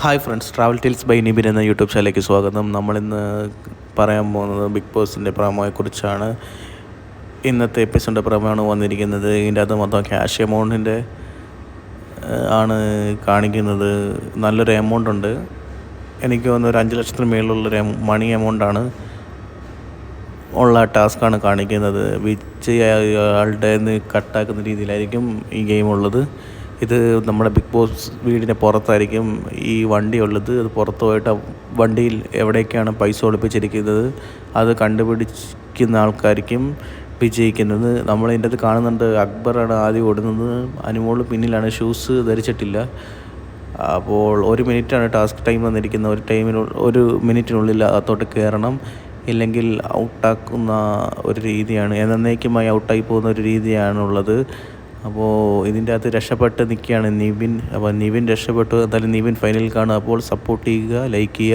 Hi friends, travel tales by Nibin എന്ന YouTube ചാനലിലേക്ക് സ്വാഗതം. നമ്മളിന്ന് പറയാൻ പോകുന്നത് ബിഗ് ബോസിൻ്റെ പ്രമോയെക്കുറിച്ചാണ്. ഇന്നത്തെ എപ്പിസോഡിൻ്റെ പ്രമോയാണ് വന്നിരിക്കുന്നത്. ഇതിൻ്റെ അകത്ത് മൊത്തം ക്യാഷ് എമൗണ്ടിൻ്റെ ആണ് കാണിക്കുന്നത്. നല്ലൊരു എമൗണ്ട് ഉണ്ട്. എനിക്ക് തോന്നുന്നു ഒരു 5 ലക്ഷത്തിന് മേളിലുള്ളൊരു മണി എമൗണ്ടാണ് ഉള്ള ടാസ്ക്കാണ് കാണിക്കുന്നത്. വിജയാളുടെ കട്ടാക്കുന്ന രീതിയിലായിരിക്കും ഈ ഗെയിം ഉള്ളത്. ഇത് നമ്മുടെ ബിഗ് ബോസ് വീടിൻ്റെ പുറത്തായിരിക്കും ഈ വണ്ടി ഉള്ളത്. അത് പുറത്ത് പോയിട്ട് വണ്ടിയിൽ എവിടേക്കാണ് പൈസ ഒളിപ്പിച്ചിരിക്കുന്നത് അത് കണ്ടുപിടിക്കുന്ന ആൾക്കാർക്കും വിജയിക്കുന്നത്. നമ്മളതിൻ്റെ അത് കാണുന്നുണ്ട്. അക്ബറാണ് ആദ്യം ഓടുന്നത്, അനുമോൾ പിന്നിലാണ്, ഷൂസ് ധരിച്ചിട്ടില്ല. അപ്പോൾ 1 മിനിറ്റാണ് ടാസ്ക് ടൈം വന്നിരിക്കുന്നത്. ഒരു മിനിറ്റിനുള്ളിൽ അകത്തോട്ട് കയറണം, ഇല്ലെങ്കിൽ ഔട്ടാക്കുന്ന ഒരു രീതിയാണ്, എന്നേക്കുമായി ഔട്ടായി പോകുന്ന ഒരു രീതിയാണുള്ളത്. അപ്പോൾ ഇതിൻ്റെ അകത്ത് രക്ഷപ്പെട്ട് നിൽക്കുകയാണ് നിവിൻ. അപ്പോൾ നിവിൻ രക്ഷപ്പെട്ടു. എന്തായാലും നിവിൻ ഫൈനലിൽ കാണും. അപ്പോൾ സപ്പോർട്ട് ചെയ്യുക, ലൈക്ക് ചെയ്യുക.